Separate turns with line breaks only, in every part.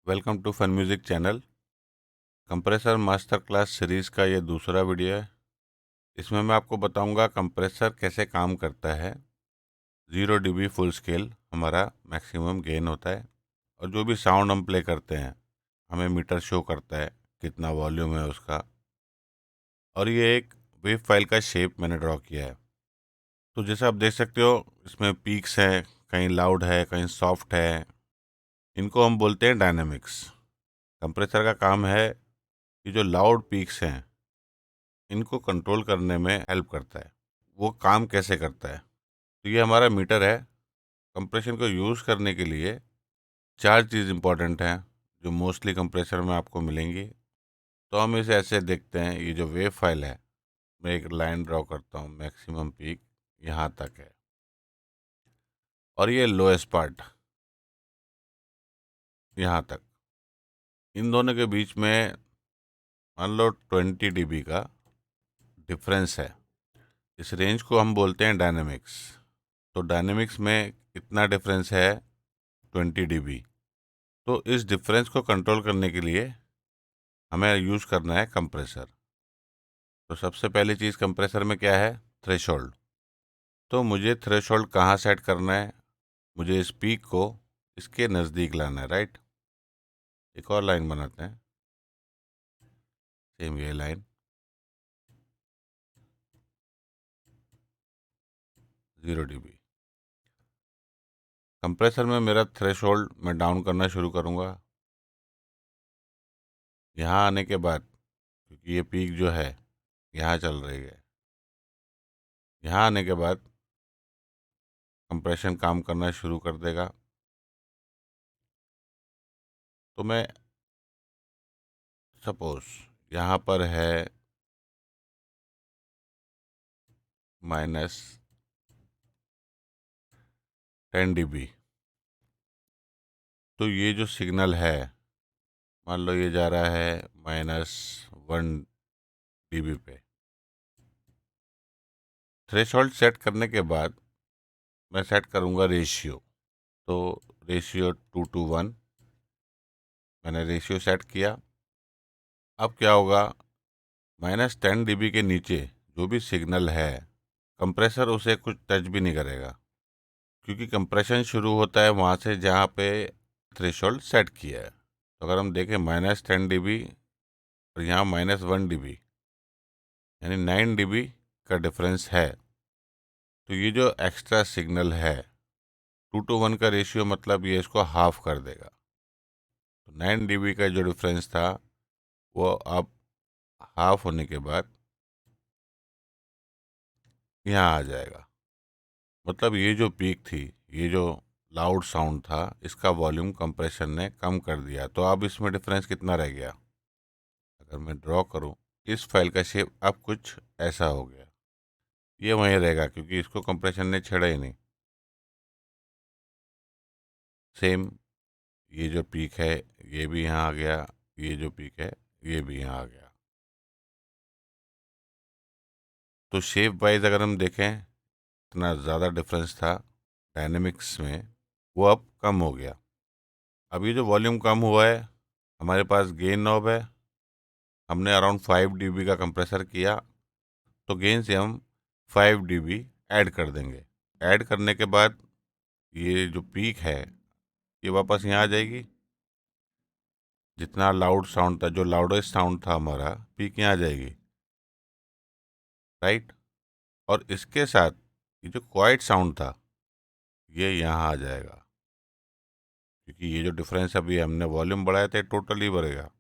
Welcome to Fun Music channel. Compressor master class series का ये दूसरा वीडियो है। इसमें मैं आपको बताऊंगा कंप्रेसर कैसे काम करता है। 0 dB फुल स्केल हमारा मैक्सिमम गेन होता है और जो भी साउंड हम प्ले करते हैं हमें मीटर शो करता है कितना वॉल्यूम है उसका। और ये एक वेव फाइल का शेप मैंने ड्रॉ किया है। तो जैसे आप देख सकते हो इसमें पीक्स हैं, कहीं लाउड है कहीं सॉफ्ट है। इनको हम बोलते हैं डायनेमिक्स। कंप्रेसर का काम है कि जो लाउड पीक्स हैं इनको कंट्रोल करने में हेल्प करता है। वो काम कैसे करता है, तो ये हमारा मीटर है। कंप्रेशन को यूज़ करने के लिए चार चीज़ इंपॉर्टेंट हैं जो मोस्टली कंप्रेसर में आपको मिलेंगी। तो हम इसे ऐसे देखते हैं, ये जो वेव फाइल है, मैं एक लाइन ड्रॉ करता हूँ, मैक्सिमम पीक यहाँ तक है और ये लोएस्ट पार्ट यहाँ तक। इन दोनों के बीच में मान लो 20 dB का डिफरेंस है। इस रेंज को हम बोलते हैं डायनेमिक्स। तो डायनेमिक्स में कितना डिफरेंस है? 20 dB। तो इस डिफरेंस को कंट्रोल करने के लिए हमें यूज़ करना है कंप्रेसर। तो सबसे पहली चीज़ कंप्रेसर में क्या है? थ्रेशोल्ड। तो मुझे थ्रेशोल्ड कहाँ सेट करना है? मुझे इस पीक को इसके नज़दीक लाना है, राइट। एक और लाइन बनाते हैं, सेम ये लाइन, 0 dB। कंप्रेसर में मेरा थ्रेशोल्ड मैं डाउन करना शुरू करूँगा। यहाँ आने के बाद, क्योंकि ये पीक जो है यहाँ चल रही है, यहाँ आने के बाद कंप्रेशन काम करना शुरू कर देगा। तो मैं सपोज यहाँ पर है -10 dB। तो ये जो सिग्नल है, मान लो ये जा रहा है -1 dB पे। थ्रेशोल्ड सेट करने के बाद मैं सेट करूँगा रेशियो। तो रेशियो 2:1 मैंने रेशियो सेट किया। अब क्या होगा? -10 dB के नीचे जो भी सिग्नल है कंप्रेसर उसे कुछ टच भी नहीं करेगा, क्योंकि कंप्रेशन शुरू होता है वहाँ से जहाँ पे थ्रेशोल्ड सेट किया है। तो अगर हम देखें -10 dB और यहाँ -1 dB, यानी 9 dB का डिफरेंस है। तो ये जो एक्स्ट्रा सिग्नल है 2:1 का रेशियो, मतलब ये इसको हाफ कर देगा। तो 9 dB का जो डिफरेंस था वो अब हाफ होने के बाद यहाँ आ जाएगा। मतलब ये जो पीक थी, ये जो लाउड साउंड था, इसका वॉल्यूम कंप्रेशन ने कम कर दिया। तो अब इसमें डिफरेंस कितना रह गया? अगर मैं ड्रॉ करूँ, इस फाइल का शेप अब कुछ ऐसा हो गया। ये वहीं रहेगा क्योंकि इसको कंप्रेशन ने छेड़ा ही नहीं। सेम ये जो पीक है ये भी यहाँ आ गया, ये जो पीक है ये भी यहाँ आ गया। तो शेप वाइज अगर हम देखें, इतना ज़्यादा डिफरेंस था डायनेमिक्स में, वो अब कम हो गया। अब ये जो वॉल्यूम कम हुआ है, हमारे पास गेन नॉब है। हमने अराउंड 5 dB का कंप्रेसर किया, तो गेन से हम 5 dB ऐड कर देंगे। ऐड करने के बाद ये जो पीक है ये वापस यहाँ आ जाएगी। जितना लाउड साउंड था, जो लाउडेस्ट साउंड था हमारा, पीक यहाँ आ जाएगी, राइट। और इसके साथ ये जो क्वाइट साउंड था ये यहाँ आ जाएगा, क्योंकि ये जो डिफरेंस अभी हमने वॉल्यूम बढ़ाया था टोटली बढ़ेगा।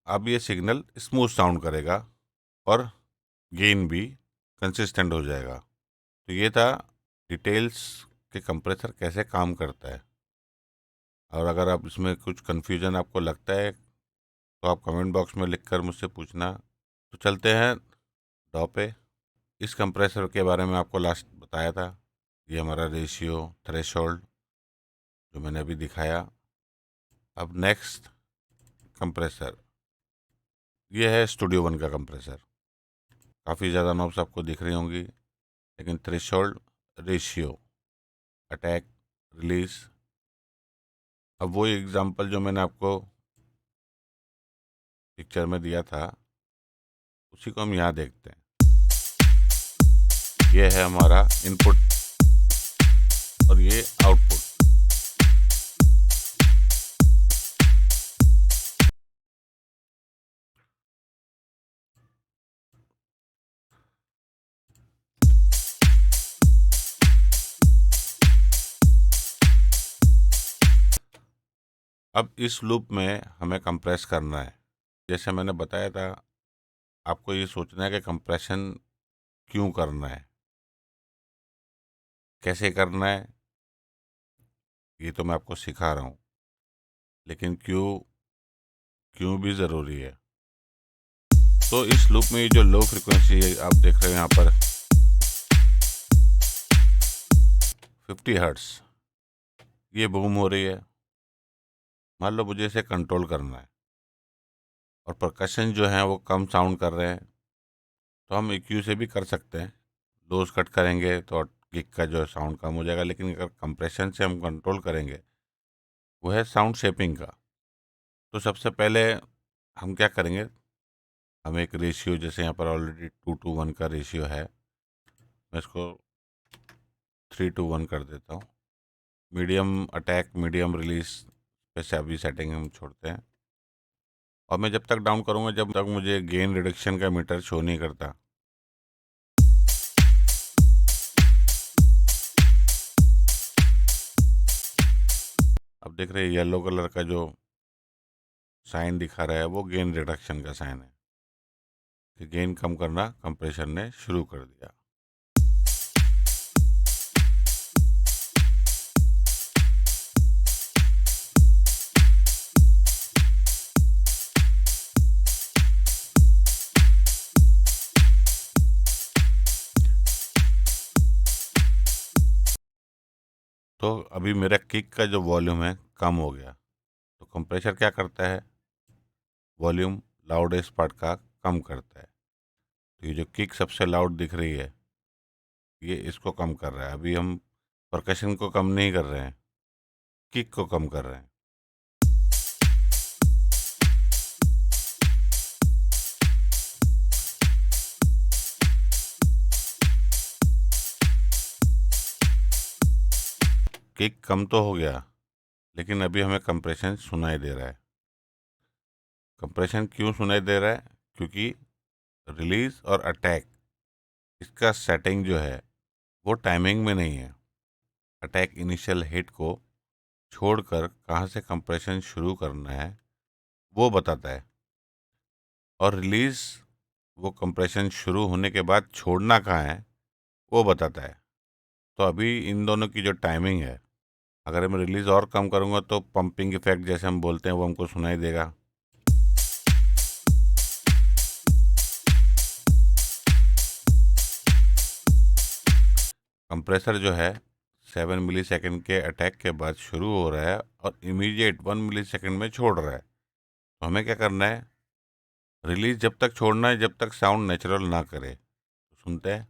अब ये सिग्नल स्मूथ साउंड करेगा और गेन भी कंसिस्टेंट हो जाएगा। तो ये था डिटेल्स के कंप्रेसर कैसे काम करता है। और अगर आप इसमें कुछ कन्फ्यूजन आपको लगता है तो आप कमेंट बॉक्स में लिखकर मुझसे पूछना। तो चलते हैं डॉ पे। इस कंप्रेसर के बारे में आपको लास्ट बताया था, ये हमारा रेशियो थ्रेशोल्ड जो मैंने अभी दिखाया। अब नेक्स्ट कंप्रेसर, ये है स्टूडियो वन का कंप्रेसर। काफ़ी ज़्यादा नॉब्स आपको दिख रही होंगी, लेकिन थ्रेशोल्ड, रेशियो, अटैक, रिलीज। अब वो एग्जांपल जो मैंने आपको पिक्चर में दिया था, उसी को हम यहाँ देखते हैं। ये है हमारा इनपुट और ये आउटपुट। अब इस लूप में हमें कंप्रेस करना है। जैसे मैंने बताया था, आपको ये सोचना है कि कंप्रेशन क्यों करना है, कैसे करना है, ये तो मैं आपको सिखा रहा हूँ, लेकिन क्यों क्यों भी ज़रूरी है। तो इस लूप में ये जो लो फ्रिक्वेंसी आप देख रहे हो यहाँ पर 50 हर्ट्स, ये बूम हो रही है। मान लो मुझे इसे कंट्रोल करना है और परकशन जो है वो कम साउंड कर रहे हैं, तो हम EQ से भी कर सकते हैं। लोज कट करेंगे तो किक का जो साउंड कम हो जाएगा, लेकिन अगर कंप्रेशन से हम कंट्रोल करेंगे, वो है साउंड शेपिंग का। तो सबसे पहले हम क्या करेंगे, हम एक रेशियो, जैसे यहाँ पर ऑलरेडी 2:1 का रेशियो है, मैं इसको 3:1 कर देता हूँ। मीडियम अटैक, मीडियम रिलीज पे से अभी सेटिंग हम छोड़ते हैं। और मैं जब तक डाउन करूँगा जब तक मुझे गेन रिडक्शन का मीटर शो नहीं करता। अब देख रहे हैं येलो कलर का जो साइन दिखा रहा है वो गेन रिडक्शन का साइन है कि गेन कम करना कंप्रेसर ने शुरू कर दिया। तो अभी मेरा किक का जो वॉल्यूम है कम हो गया। तो कंप्रेसर क्या करता है, वॉल्यूम लाउडेस्ट पार्ट का कम करता है। तो ये जो किक सबसे लाउड दिख रही है, ये इसको कम कर रहा है। अभी हम परकशन को कम नहीं कर रहे हैं, किक को कम कर रहे हैं। किक कम तो हो गया, लेकिन अभी हमें कंप्रेशन सुनाई दे रहा है। कंप्रेशन क्यों सुनाई दे रहा है, क्योंकि रिलीज और अटैक, इसका सेटिंग जो है वो टाइमिंग में नहीं है। अटैक इनिशियल हिट को छोड़कर कहाँ से कंप्रेशन शुरू करना है वो बताता है, और रिलीज वो कंप्रेशन शुरू होने के बाद छोड़ना कहाँ है वो बताता है। तो अभी इन दोनों की जो टाइमिंग है, अगर मैं रिलीज और कम करूँगा तो पंपिंग इफेक्ट जैसे हम बोलते हैं वो हमको सुनाई देगा। कंप्रेसर जो है 7 मिली सेकेंड के अटैक के बाद शुरू हो रहा है और इमीडिएट 1 मिली सेकेंड में छोड़ रहा है। तो हमें क्या करना है, रिलीज जब तक छोड़ना है जब तक साउंड नेचुरल ना करे। तो सुनते हैं।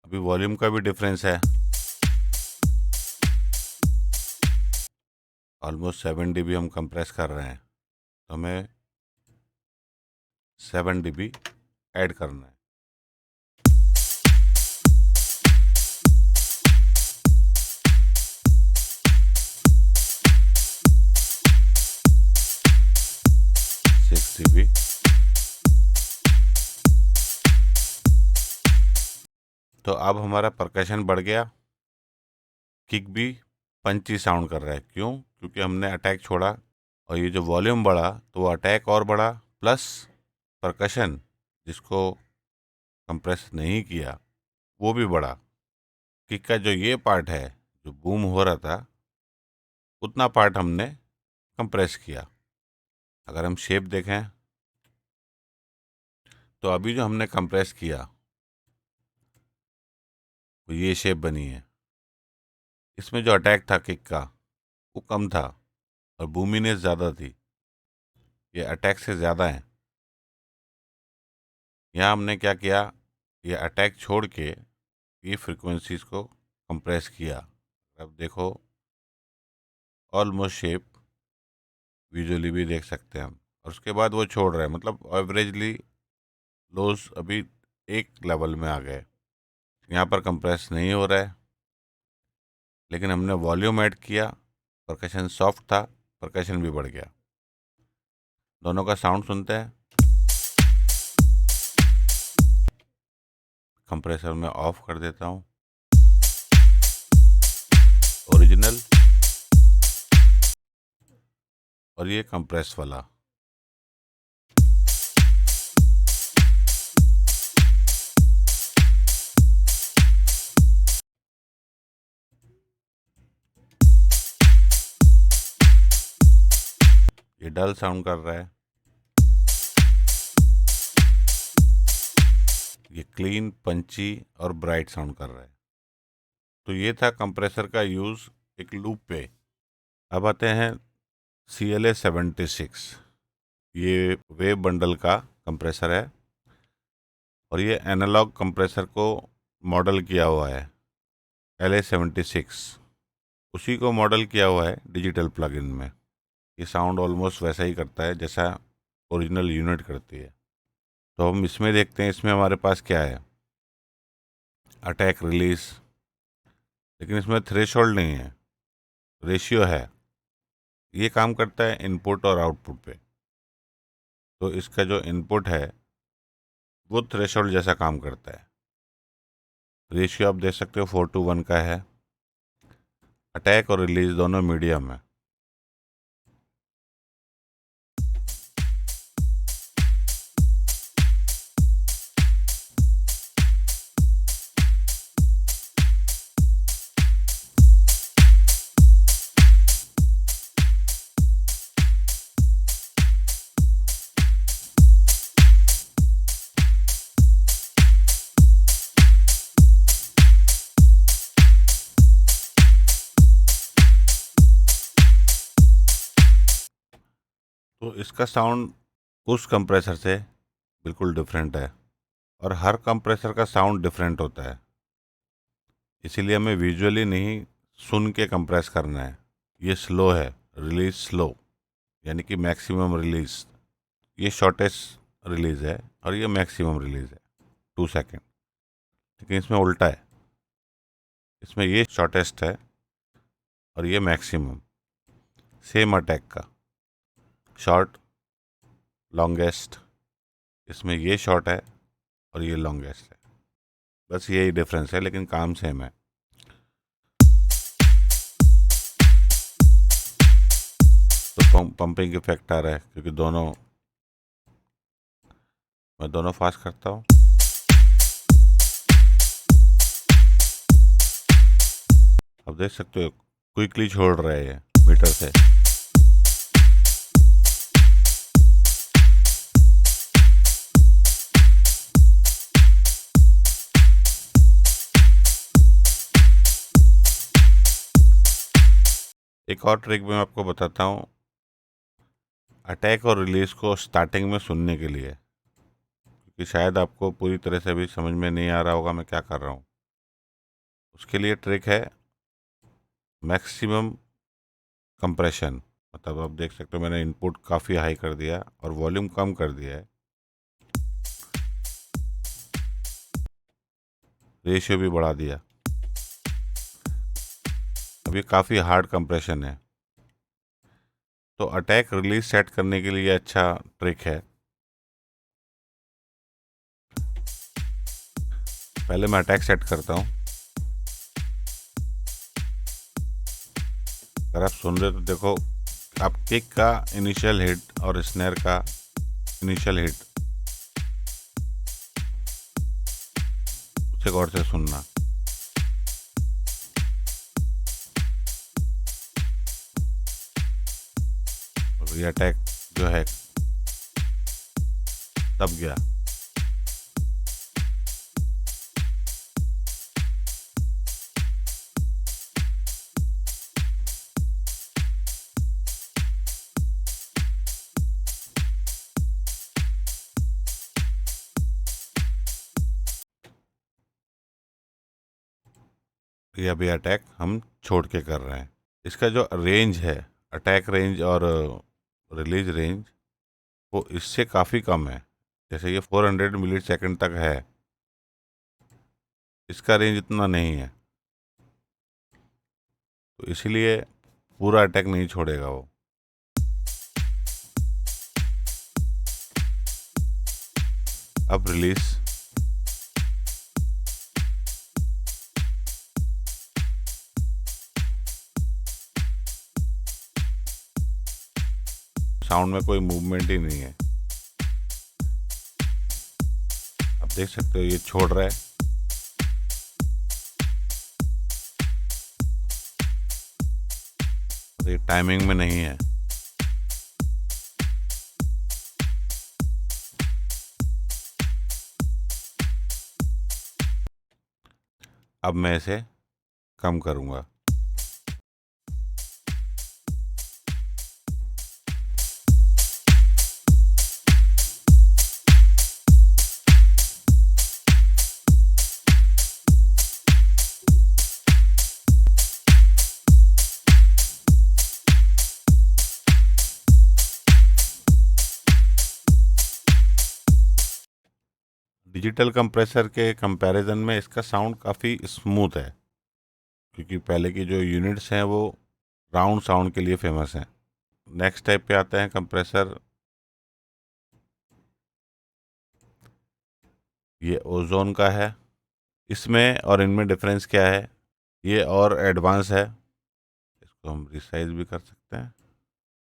अभी वॉल्यूम का भी डिफरेंस है, ऑलमोस्ट 7 dB हम कंप्रेस कर रहे हैं, तो हमें 7 dB ऐड करना है। Six dB। तो अब हमारा परकशन बढ़ गया, किक भी पंची साउंड कर रहा है। क्यों, क्योंकि हमने अटैक छोड़ा और ये जो वॉल्यूम बढ़ा तो वो अटैक और बढ़ा, प्लस परकशन जिसको कंप्रेस नहीं किया वो भी बढ़ा। किक का जो ये पार्ट है जो बूम हो रहा था उतना पार्ट हमने कंप्रेस किया। अगर हम शेप देखें तो अभी जो हमने कंप्रेस किया वो ये शेप बनी है। इसमें जो अटैक था किक का वो कम था और बूमीनेस ज़्यादा थी। ये अटैक से ज़्यादा है। यहाँ हमने क्या किया, ये अटैक छोड़ के ये फ्रीक्वेंसीज को कंप्रेस किया। अब देखो ऑलमोस्ट शेप विजुअली भी देख सकते हैं हम। और उसके बाद वो छोड़ रहा है, मतलब एवरेजली लोज अभी एक लेवल में आ गए। यहाँ पर कंप्रेस नहीं हो रहा है, लेकिन हमने वॉल्यूम ऐड किया, परकशन सॉफ्ट था, परकशन भी बढ़ गया। दोनों का साउंड सुनते हैं। कंप्रेसर में ऑफ कर देता हूँ। ओरिजिनल और ये कंप्रेस वाला। ये डल साउंड कर रहा है, ये क्लीन, पंची और ब्राइट साउंड कर रहा है। तो ये था कंप्रेसर का यूज़ एक लूप पे। अब आते हैं CLA-76। ये वेव बंडल का कंप्रेसर है और ये एनालॉग कंप्रेसर को मॉडल किया हुआ है। LA-76 उसी को मॉडल किया हुआ है डिजिटल प्लगइन में। ये साउंड ऑलमोस्ट वैसा ही करता है जैसा ओरिजिनल यूनिट करती है। तो हम इसमें देखते हैं, इसमें हमारे पास क्या है, अटैक रिलीज, लेकिन इसमें थ्रेशोल्ड नहीं है, रेशियो है। ये काम करता है इनपुट और आउटपुट पे। तो इसका जो इनपुट है वो थ्रेशोल्ड जैसा काम करता है। रेशियो आप देख सकते हो 4:1 का है। अटैक और रिलीज दोनों मीडियम है। तो इसका साउंड उस कंप्रेसर से बिल्कुल डिफरेंट है और हर कंप्रेसर का साउंड डिफरेंट होता है। इसीलिए हमें विजुअली नहीं, सुन के कंप्रेस करना है। ये स्लो है, रिलीज स्लो, यानी कि मैक्सिमम रिलीज। ये शॉर्टेस्ट रिलीज है और ये मैक्सिमम रिलीज है 2 सेकेंड। लेकिन इसमें उल्टा है, इसमें ये शॉर्टेस्ट है और ये मैक्सिमम। सेम अटैक का शॉर्ट लॉन्गेस्ट, इसमें ये शॉर्ट है और ये लॉन्गेस्ट है। बस यही डिफरेंस है, लेकिन काम सेम है। तो पंपिंग इफेक्ट आ रहा है क्योंकि मैं दोनों फास्ट करता हूँ। अब देख सकते हो क्विकली छोड़ रहे हैं मीटर से। एक और ट्रिक मैं आपको बताता हूँ अटैक और रिलीज को स्टार्टिंग में सुनने के लिए, क्योंकि शायद आपको पूरी तरह से अभी समझ में नहीं आ रहा होगा मैं क्या कर रहा हूँ। उसके लिए ट्रिक है मैक्सिमम कंप्रेशन। मतलब आप देख सकते हो मैंने इनपुट काफ़ी हाई कर दिया और वॉल्यूम कम कर दिया है, रेशियो भी बढ़ा दिया। अब ये काफ़ी हार्ड कंप्रेशन है। तो अटैक रिलीज सेट करने के लिए अच्छा ट्रिक है, पहले मैं अटैक सेट करता हूँ। अगर आप सुन रहे हो तो देखो, आप किक का इनिशियल हिट और स्नेयर का इनिशियल हिट उसे गौर से सुनना। ये अटैक जो है दब गया। ये अभी अटैक हम छोड़ के कर रहे हैं। इसका जो रेंज है, अटैक रेंज और रिलीज रेंज, वो इससे काफ़ी कम है। जैसे ये 400 मिली सेकेंड तक है, इसका रेंज इतना नहीं है, तो इसीलिए पूरा अटैक नहीं छोड़ेगा वो। अब रिलीज, साउंड में कोई मूवमेंट ही नहीं है। आप देख सकते हो ये छोड़ रहा है। ये टाइमिंग में नहीं है। अब मैं इसे कम करूंगा। डिजिटल कंप्रेसर के कंपैरिजन में इसका साउंड काफ़ी स्मूथ है, क्योंकि पहले की जो यूनिट्स हैं वो राउंड साउंड के लिए फेमस हैं। नेक्स्ट टाइप पे आते हैं कंप्रेसर। ये ओजोन का है। इसमें और इनमें डिफरेंस क्या है, ये और एडवांस है। इसको हम रिसाइज भी कर सकते हैं।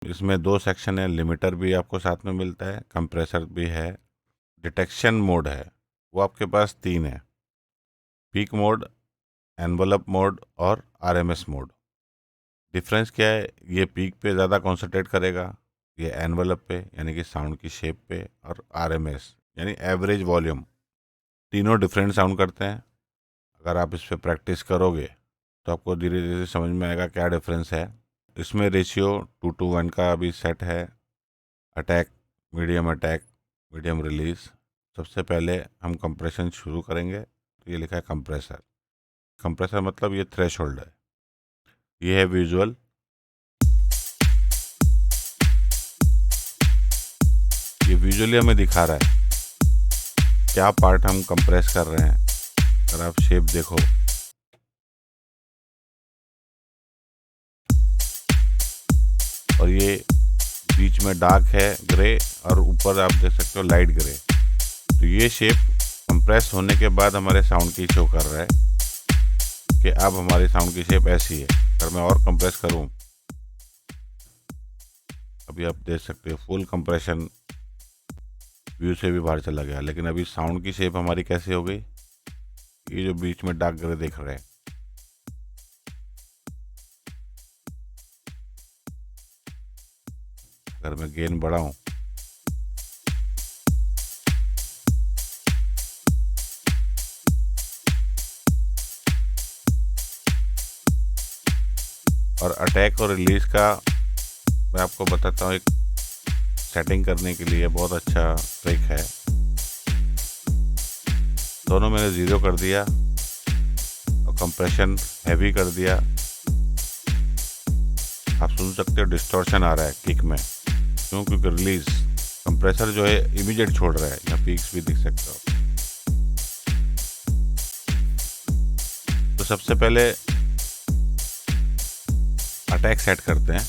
इसमें 2 सेक्शन है, लिमिटर भी आपको साथ में मिलता है, कंप्रेसर भी है। डिटेक्शन मोड है वो आपके पास 3 है, पीक मोड, एनवलप मोड और आरएमएस मोड। डिफरेंस क्या है, ये पीक पे ज़्यादा कॉन्सेंट्रेट करेगा, ये एनवलप पे यानी कि साउंड की शेप पे, और आरएमएस यानी एवरेज वॉल्यूम। तीनों डिफरेंट साउंड करते हैं। अगर आप इस पर प्रैक्टिस करोगे तो आपको धीरे धीरे समझ में आएगा क्या डिफरेंस है। इसमें रेशियो 2:1 का भी सेट है। Attack, medium release. सबसे पहले हम कंप्रेशन शुरू करेंगे, तो ये लिखा है कंप्रेसर। कंप्रेसर मतलब ये थ्रेशोल्ड है। ये है विजुअल। ये विजुअली हमें दिखा रहा है क्या पार्ट हम कंप्रेस कर रहे हैं। अगर आप शेप देखो, और ये बीच में डार्क है ग्रे, और ऊपर आप देख सकते हो लाइट ग्रे। तो ये शेप कंप्रेस होने के बाद हमारे साउंड की शो कर रहा है कि अब हमारी साउंड की शेप ऐसी है। अगर मैं और कंप्रेस करूं, अभी आप देख सकते हो फुल कंप्रेशन व्यू से भी बाहर चला गया, लेकिन अभी साउंड की शेप हमारी कैसे हो गई, ये जो बीच में डार्क ग्रे दिख रहे हैं। अगर मैं गेन बढ़ाऊं, और अटैक और रिलीज का मैं आपको बताता हूँ, एक सेटिंग करने के लिए बहुत अच्छा ट्रिक है। दोनों मैंने 0 कर दिया और कंप्रेशन हैवी कर दिया। आप सुन सकते हो डिस्टॉर्शन आ रहा है किक में, क्यों? क्योंकि रिलीज कंप्रेसर जो है इमीडिएट छोड़ रहा है। यहाँ पीक्स भी दिख सकते हो। तो सबसे पहले अटैक सेट करते हैं।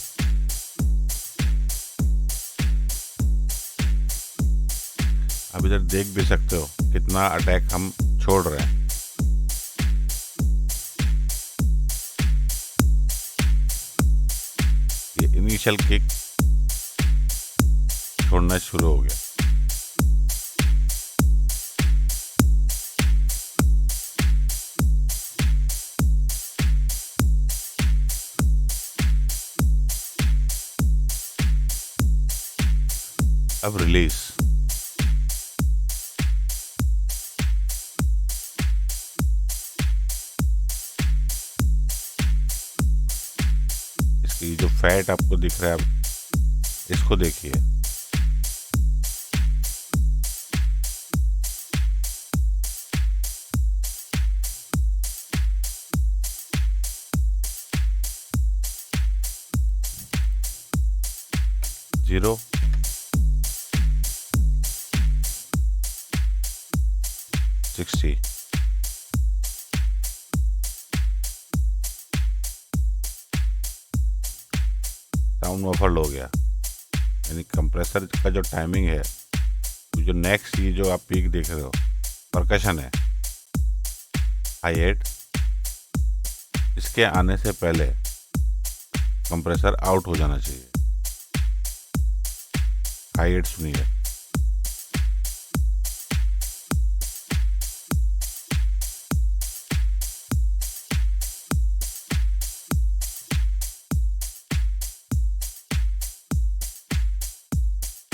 आप इधर देख भी सकते हो कितना अटैक हम छोड़ रहे हैं। ये इनिशियल किक छोड़ना शुरू हो गया। अब रिलीज। इसकी जो फैट आपको दिख रहा है, अब इसको देखिए। जीरो, 60, साउंड मफल्ड हो गया। यानी कंप्रेसर का जो टाइमिंग है, जो नेक्स्ट ये जो आप पीक देख रहे हो परकशन है हाई 8, इसके आने से पहले कंप्रेसर आउट हो जाना चाहिए। हाई 8 सुनिए।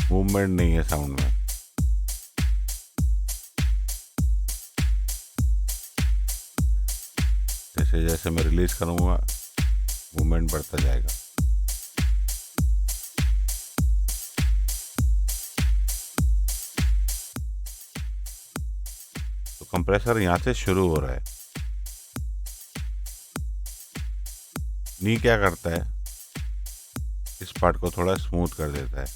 मूवमेंट नहीं है साउंड में। जैसे जैसे मैं रिलीज करूंगा मूवमेंट बढ़ता जाएगा। तो कंप्रेसर यहाँ से शुरू हो रहा है। नी क्या करता है, इस पार्ट को थोड़ा स्मूथ कर देता है।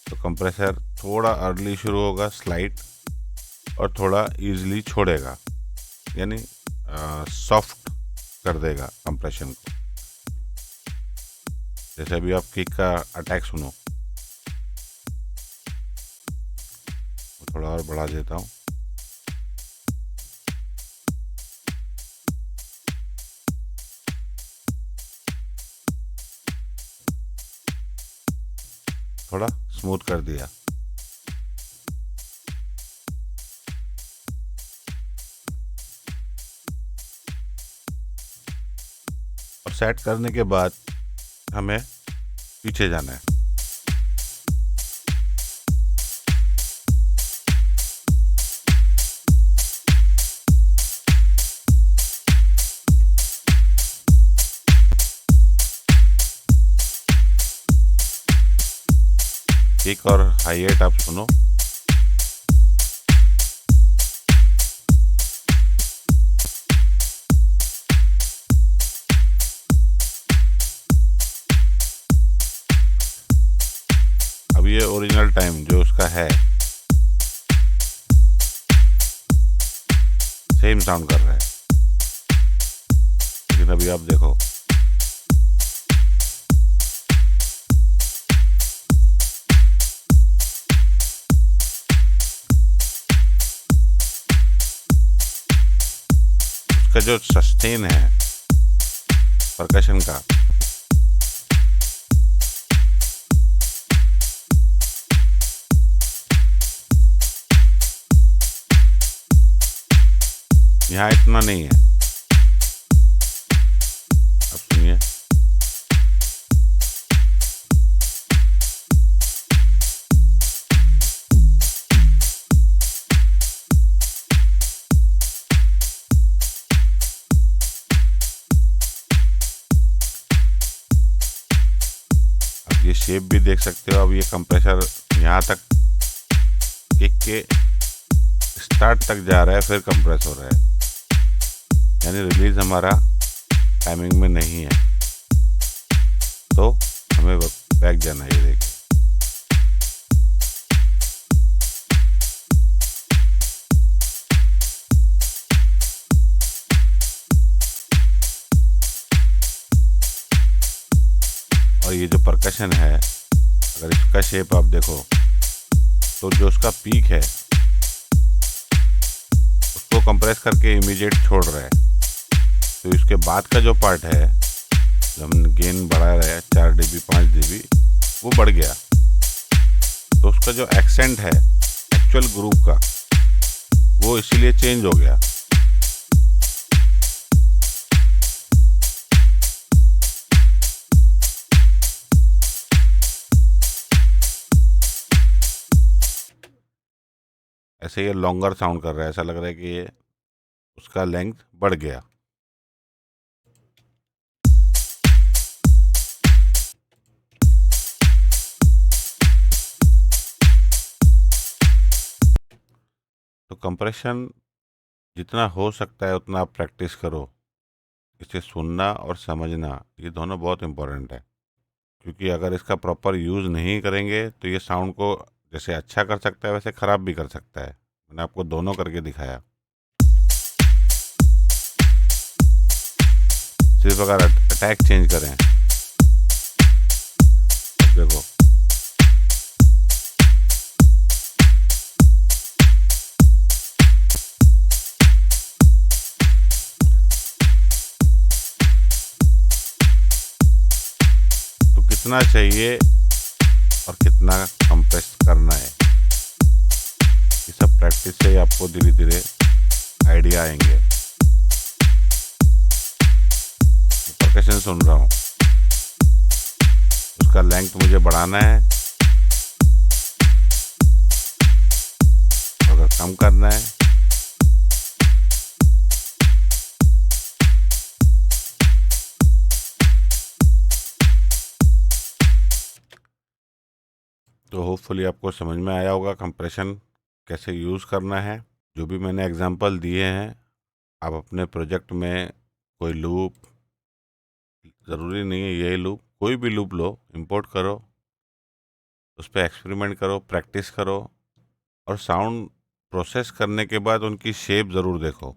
तो कंप्रेसर थोड़ा अर्ली शुरू होगा, स्लाइड, और थोड़ा इजीली छोड़ेगा, यानी सॉफ्ट कर देगा कंप्रेशन को। जैसे अभी आप किक का अटैक सुनो, थोड़ा और बढ़ा देता हूँ। थोड़ा स्मूथ कर दिया। और सेट करने के बाद हमें पीछे जाना है। किक और हाई 8 आप सुनो। अब ये ओरिजिनल टाइम जो उसका है सेम साउंड कर रहा है, लेकिन अभी आप देखो उसका जो सस्टेन है परकशन का, यहाँ इतना नहीं है। अब सुनिए, अब ये शेप भी देख सकते हो। अब ये कंप्रेसर यहाँ तक किक के स्टार्ट तक जा रहा है, फिर कंप्रेस हो रहा है, यानी रिलीज हमारा टाइमिंग में नहीं है। तो हमें बैक जाना है। ये देखिए, और ये जो परकशन है, अगर इसका शेप आप देखो तो जो उसका पीक है उसको कंप्रेस करके इमीडिएट छोड़ रहा है। तो इसके बाद का जो पार्ट है, जब हम गेन बढ़ा रहे हैं 4 dB 5 dB, वो बढ़ गया। तो उसका जो एक्सेंट है एक्चुअल ग्रुप का, वो इसीलिए चेंज हो गया। ऐसे ये लॉन्गर साउंड कर रहा है, ऐसा लग रहा है कि ये उसका लेंथ बढ़ गया। तो कंप्रेशन जितना हो सकता है उतना आप प्रैक्टिस करो। इसे सुनना और समझना, ये दोनों बहुत इम्पोर्टेंट है, क्योंकि अगर इसका प्रॉपर यूज़ नहीं करेंगे तो ये साउंड को जैसे अच्छा कर सकता है वैसे ख़राब भी कर सकता है। मैंने आपको दोनों करके दिखाया। सिर्फ अगर अटैक चेंज करें, देखो तो कितना चाहिए और कितना कंप्रेस करना है, ये सब प्रैक्टिस से ही आपको धीरे धीरे आइडिया आएंगे। परकशन सुन रहा हूँ, उसका लेंथ मुझे बढ़ाना है, अगर कम करना है तो होपफुली आपको समझ में आया होगा कंप्रेशन कैसे यूज़ करना है। जो भी मैंने एग्जांपल दिए हैं, आप अपने प्रोजेक्ट में कोई लूप, ज़रूरी नहीं है यही लूप, कोई भी लूप लो, इंपोर्ट करो, उस पर एक्सपेरिमेंट करो, प्रैक्टिस करो, और साउंड प्रोसेस करने के बाद उनकी शेप ज़रूर देखो।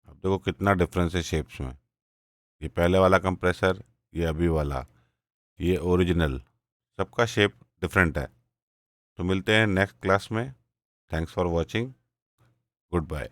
अब देखो कितना डिफरेंस है शेप्स में, ये पहले वाला कंप्रेसर, ये अभी वाला, ये ओरिजिनल, सबका शेप डिफरेंट है। तो मिलते हैं नेक्स्ट क्लास में। Thanks for watching. Good bye.